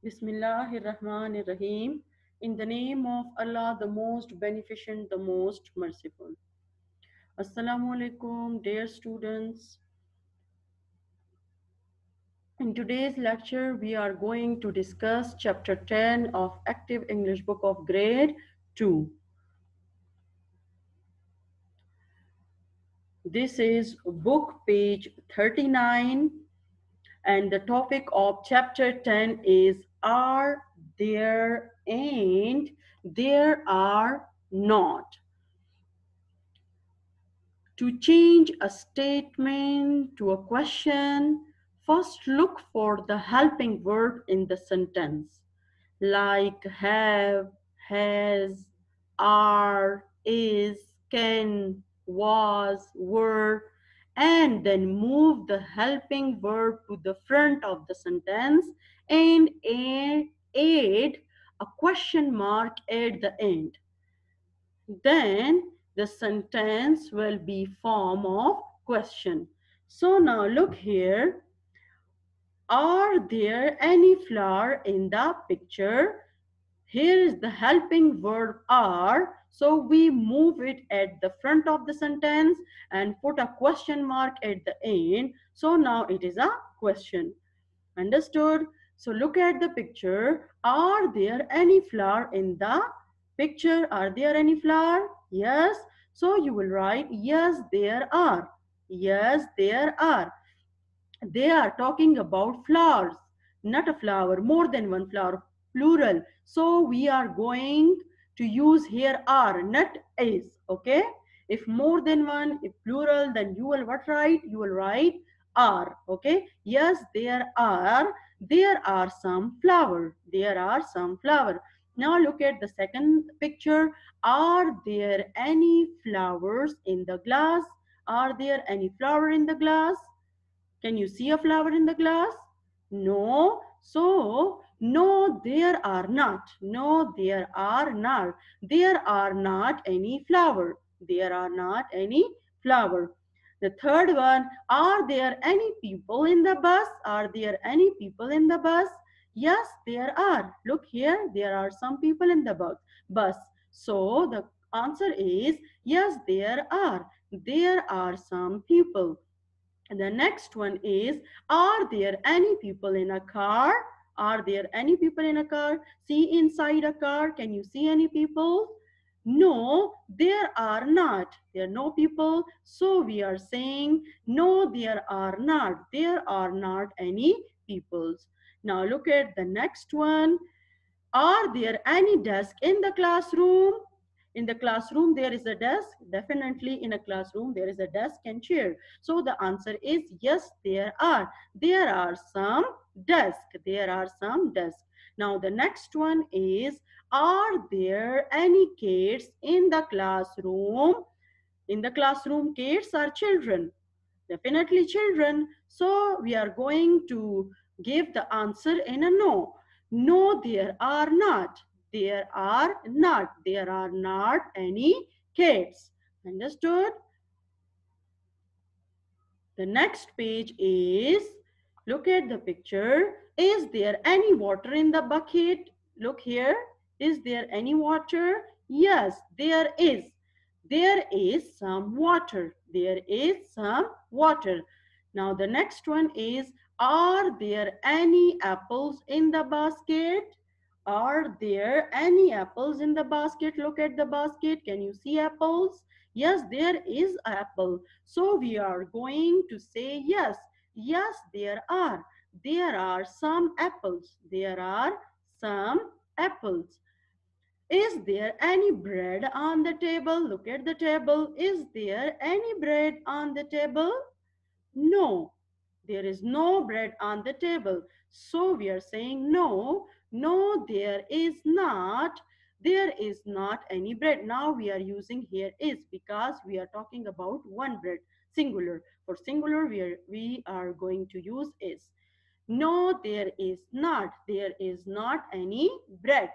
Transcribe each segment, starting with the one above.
Bismillahirrahmanirrahim. In the name of Allah, the most beneficent, the most merciful. Assalamu alaikum, dear students. In today's lecture, we are going to discuss chapter 10 of Active English Book of Grade 2. This is book page 39, and the topic of chapter 10 is Are there and there are not. To change a statement to a question, first look for the helping verb in the sentence, like have, has, are, is, can, was, were, and then move the helping verb to the front of the sentence and add a question mark at the end. Then the sentence will be form of question. So now look here. Are there any flower in the picture? Here is the helping verb are. So we move it at the front of the sentence and put a question mark at the end. So now it is a question. Understood? So look at the picture. Are there any flower in the picture? Are there any flower? Yes. So you will write, yes, there are. Yes, there are. They are talking about flowers, not a flower, more than one flower, plural. So we are going to use here are, not is. Okay. If more than one, if plural, then you will what write? You will write are. Okay. Yes, there are some flower. There are some flower. Now look at the second picture. Are there any flowers in the glass? Are there any flower in the glass? Can you see a flower in the glass? No. So, no, there are not. No, there are not. There are not any flower. There are not any flower. The third one, are there any people in the bus? Are there any people in the bus? Yes, there are. Look here, there are some people in the bus. So the answer is yes, there are. There are some people. And the next one is, are there any people in a car? Are there any people in a car? See inside a car. Can you see any people? No, there are not. There are no people. So we are saying, no, there are not. There are not any peoples. Now look at the next one. Are there any desk in the classroom? In the classroom, there is a desk. Definitely in a classroom, there is a desk and chair. So the answer is yes, there are. There are some desks. There are some desks. Now the next one is, are there any kids in the classroom? In the classroom, kids are children. Definitely children. So we are going to give the answer in a no. No, there are not. There are not. There are not any kids. Understood? The next page is, look at the picture. Is there any water in the bucket? Look here. Is there any water? Yes, there is. There is some water. There is some water. Now the next one is, are there any apples in the basket? Are there any apples in the basket? Look at the basket. Can you see apples? Yes, there is apple. So we are going to say yes. Yes, there are. There are some apples. There are some apples. Is there any bread on the table? Look at the table. Is there any bread on the table? No, there is no bread on the table. So we are saying no, no, there is not. There is not any bread. Now we are using here is because we are talking about one bread, singular. For singular, we are going to use is. No, there is not. There is not any bread.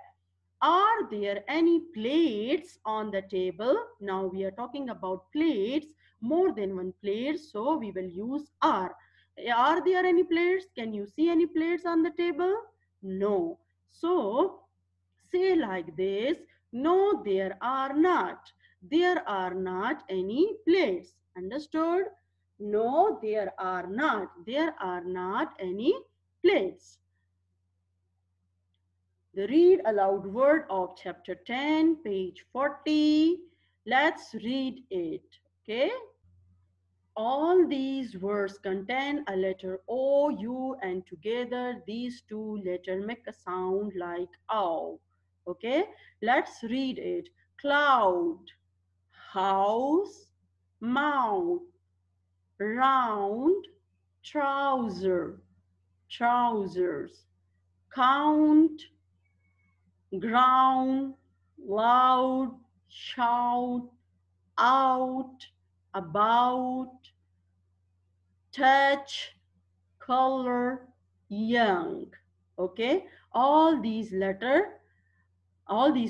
Are there any plates on the table? Now we are talking about plates, more than one plate, so we will use are. Are there any plates? Can you see any plates on the table? No. So say like this, no, there are not. There are not any plates. Understood? No, there are not. There are not any plates. The read aloud word of chapter 10, page 40. Let's read it. Okay? All these words contain a letter O, U, and together these two letters make a sound like ow. Okay, let's read it. Cloud, house, mouth, round, trouser, trousers, count, ground, loud, shout, out, about, touch, color, young. Okay, all these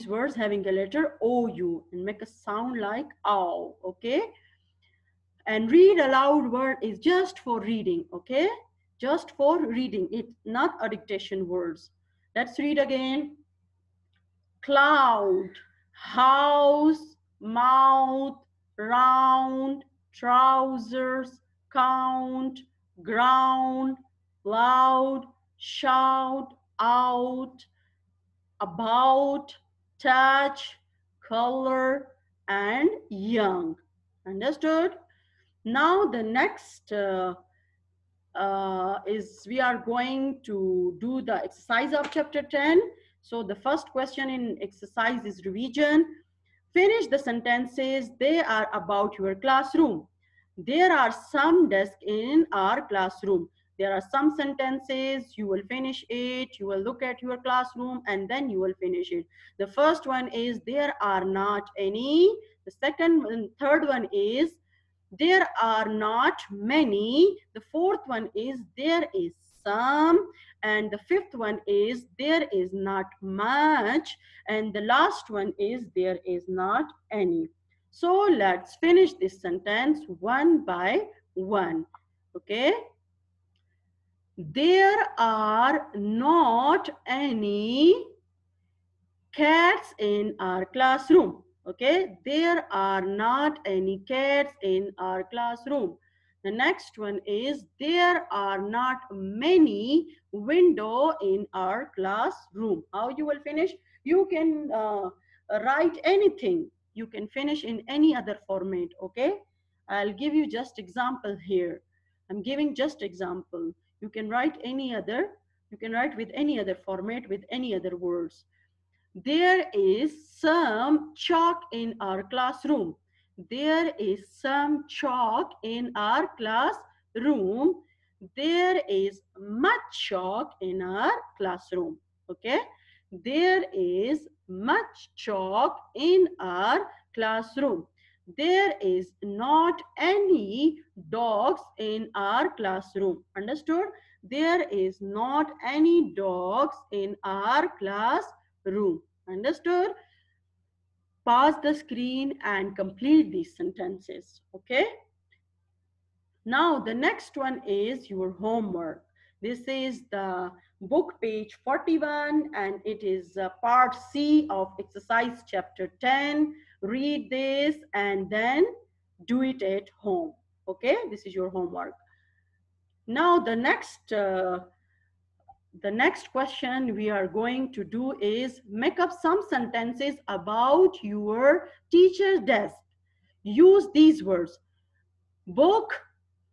words having a letter OU and make a sound like ow. Okay, and read aloud word is just for reading. Okay, just for reading it, not a dictation words. Let's read again. Cloud, house, mouth, round, trousers, count, ground, loud, shout, out, about, touch, color, and young. Understood? Now the next is we are going to do the exercise of chapter 10. So the first question in exercise is revision. Finish the sentences. They are about your classroom. There are some desks in our classroom. There are some sentences, you will finish it, you will look at your classroom and then you will finish it. The first one is there are not any. The second and third one is there are not many. The fourth one is there is some. And the fifth one is there is not much. And the last one is there is not any. So let's finish this sentence one by one. Okay. There are not any cats in our classroom. Okay, there are not any cats in our classroom. The next one is there are not many window in our classroom. How you will finish? You can write anything. You can finish in any other format. Okay, I'll give you just example here. I'm giving just example. You can write any other. You can write with any other format with any other words. There is some chalk in our classroom. There is some chalk in our classroom. There is much chalk in our classroom. Okay. There is much chalk in our classroom. There is not any dogs in our classroom. Understood? There is not any dogs in our classroom. Understood? Pause the screen and complete these sentences. Okay. Now the next one is your homework. This is the book page 41 and it is part C of exercise chapter 10. Read this and then do it at home. Okay, this is your homework. Now the next question we are going to do is make up some sentences about your teacher's desk. Use these words: book,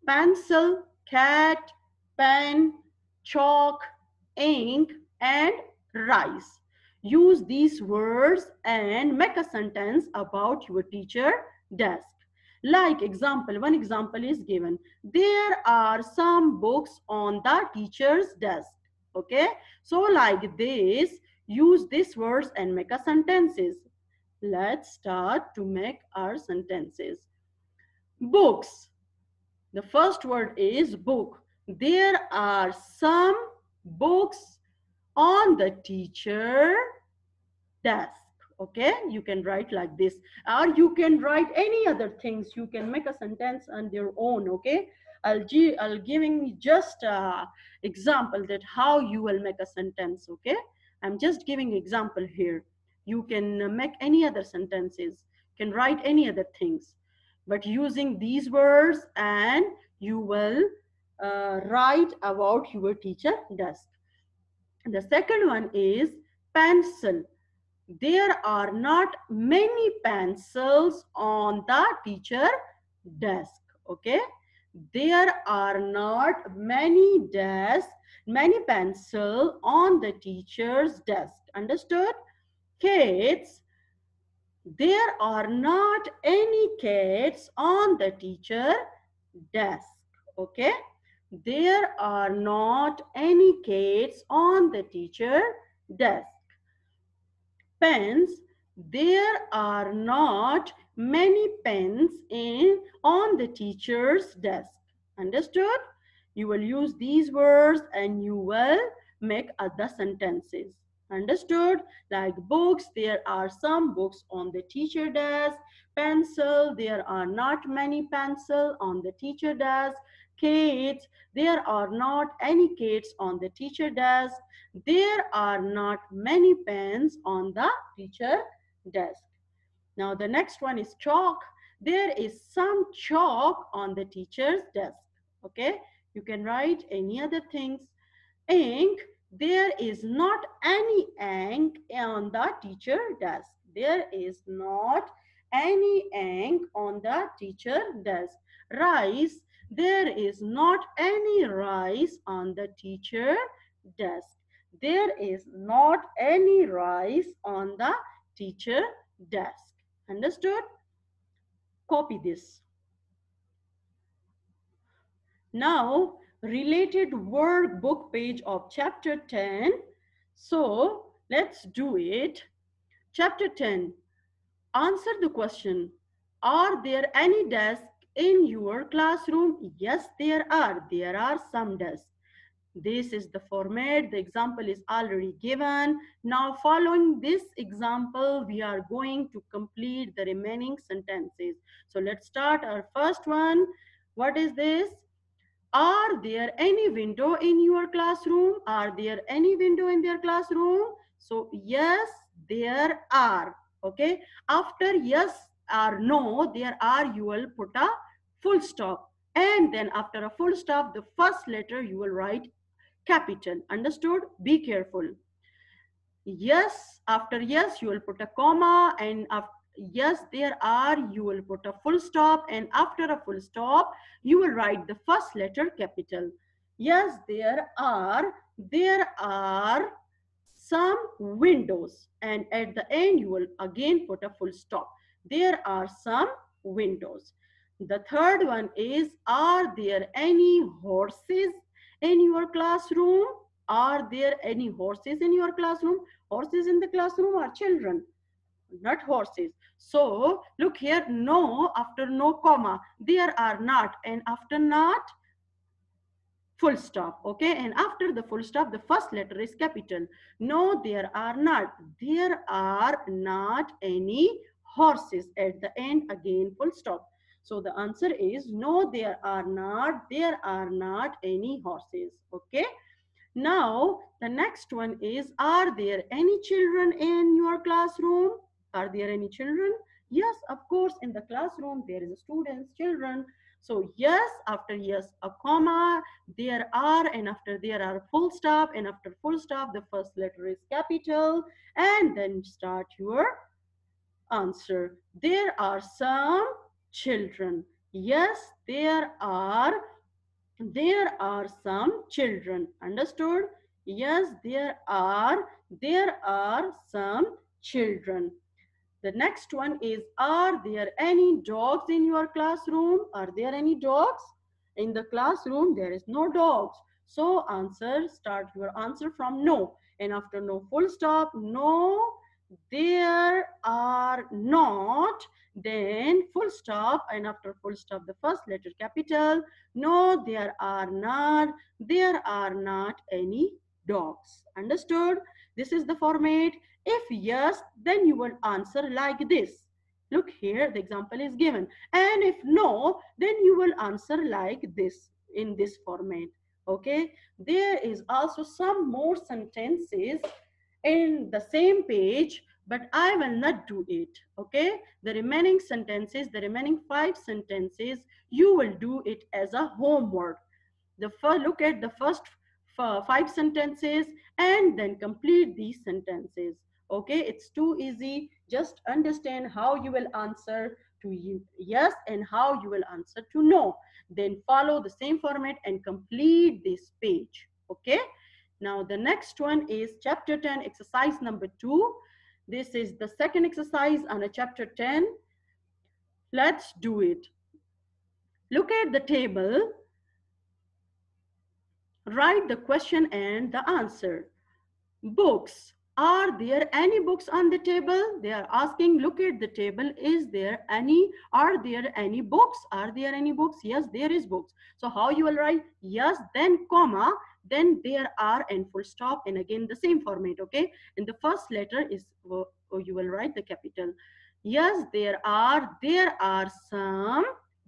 pencil, cat, pen, chalk, ink, and rice. Use these words and make a sentence about your teacher desk. Like example, one example is given. There are some books on the teacher's desk. Okay, so like this, use these words and make a sentences. Let's start to make our sentences. Books. The first word is book. There are some books on the teacher desk. Okay, you can write like this, or you can write any other things. You can make a sentence on your own. Okay, I'll giving just example that how you will make a sentence. Okay, I'm just giving example here. You can make any other sentences, can write any other things, but using these words, and you will write about your teacher desk. The second one is pencil. There are not many pencils on the teacher desk. Okay, there are not many pencil on the teacher's desk. Understood? Kids, there are not any kids on the teacher desk. Okay, there are not any kids on the teacher desk. Pens, there are not many pens on the teacher's desk. Understood? You will use these words and you will make other sentences. Understood? Like books, there are some books on the teacher desk. Pencil, there are not many pencil on the teacher desk. Kids, there are not any kids on the teacher desk. There are not many pens on the teacher desk. Now the next one is chalk. There is some chalk on the teacher's desk. Okay, you can write any other things. Ink, there is not any ink on the teacher desk. There is not any ink on the teacher desk. Rice, there is not any rice on the teacher desk. There is not any rice on the teacher desk. Understood? Copy this. Now, related workbook page of chapter 10. So, let's do it. Chapter 10. Answer the question. Are there any desks in your classroom? Yes, there are. There are some desks. This is the format. The example is already given. Now, following this example, we are going to complete the remaining sentences. So, let's start our first one. What is this? Are there any window in your classroom? Are there any window in their classroom? So, yes, there are. Okay. After yes or no, there are, you will put a full stop. And then after a full stop, the first letter you will write capital. Understood? Be careful. Yes, after yes, you will put a comma, and after yes, there are, you will put a full stop, and after a full stop, you will write the first letter capital. Yes, there are some windows, and at the end, you will again put a full stop. There are some windows. The third one is, are there any horses in your classroom? Are there any horses in your classroom? Horses in the classroom are children, not horses. So look here, no, after no comma, there are not, and after not, full stop. Okay, and after the full stop, the first letter is capital. No, there are not. There are not any horses. At the end, again, full stop. So the answer is no, there are not any horses. Okay. Now, the next one is, are there any children in your classroom? Are there any children? Yes, of course, in the classroom, there is students, children. So, yes, after yes, a comma, there are, and after there are full stop, and after full stop, the first letter is capital, and then start your answer. There are some children. Yes, there are some children. Understood? Yes, there are some children. The next one is, are there any dogs in your classroom? Are there any dogs in the classroom? There is no dogs. So start your answer from no, and after no, full stop. No, there are not, then full stop, and after full stop, the first letter capital. No, there are not any dogs. Understood? This is the format. If yes, then you will answer like this. Look here, the example is given. And if no, then you will answer like this, in this format. Okay, there is also some more sentences in the same page, but I will not do it. Okay, the remaining sentences, the remaining 5 sentences, you will do it as a homework. The first, look at the first 5 sentences and then complete these sentences. Okay, it's too easy. Just understand how you will answer to yes and how you will answer to no. Then follow the same format and complete this page. Okay, now the next one is chapter 10, exercise number 2. This is the second exercise on a chapter 10. Let's do it. Look at the table, write the question and the answer. Books. Are there any books on the table? They are asking, look at the table. Is there any? Are there any books? Are there any books? Yes, there is books. So how you will write? Yes, then comma, then there are and full stop, and again the same format. Okay. And the first letter is, you will write the capital. Yes, there are. There are some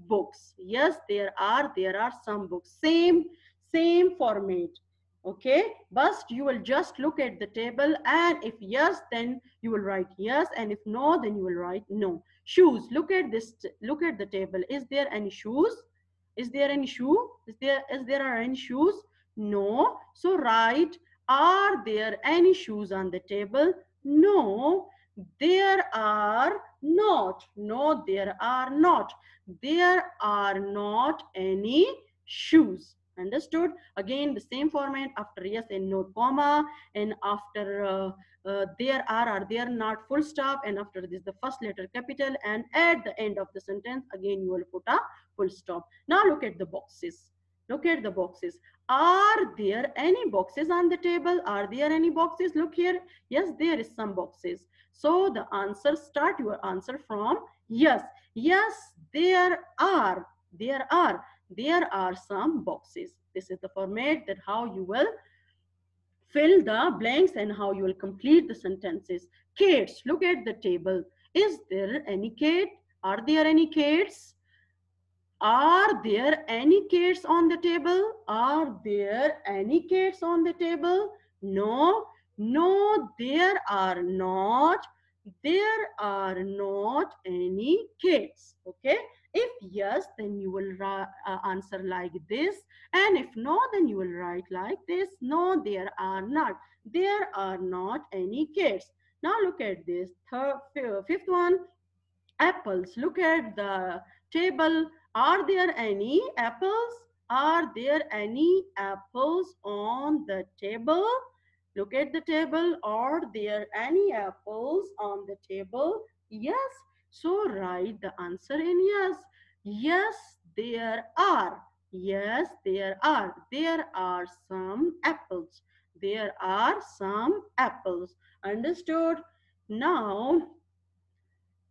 books. Yes, there are. There are some books. Same format. Okay, but you will just look at the table, and if yes, then you will write yes, and if no, then you will write no. Shoes. Look at this, look at the table. Is there any shoes? Is there any shoe? Is there are any shoes? No. So write, are there any shoes on the table? No, there are not. No, there are not. There are not any shoes. Understood? Again, the same format. After yes and no, comma, and after there are there not, full stop, and after this the first letter capital, and at the end of the sentence again you will put a full stop. Now look at the boxes. Look at the boxes. Are there any boxes on the table? Are there any boxes? Look here. Yes, there is some boxes. So the answer, start your answer from yes. Yes, there are. There are. There are some boxes. This is the format that how you will fill the blanks and how you will complete the sentences. Cats. Look at the table. Is there any cat? Are there any cats? Are there any cats on the table? Are there any cats on the table? No, no, there are not. There are not any cats. Okay. If yes, then you will answer like this. And if no, then you will write like this. No, there are not. There are not any cats. Now look at this. Fifth one, apples. Look at the table. Are there any apples? Are there any apples on the table? Look at the table. Are there any apples on the table? Yes. So write the answer in yes. Yes, there are. Yes, there are. There are some apples. There are some apples. Understood? Now,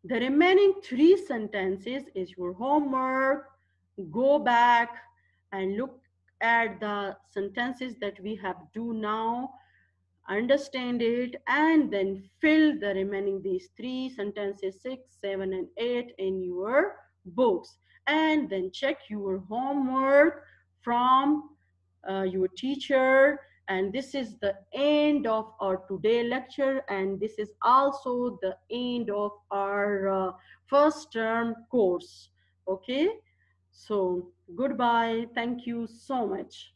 the remaining 3 sentences is your homework. Go back and look at the sentences that we have do now, understand it, and then fill the remaining these 3 sentences, 6, 7, and 8 in your books. And then check your homework from your teacher. And this is the end of our today lecture, and this is also the end of our first term course. Okay, so goodbye, thank you so much.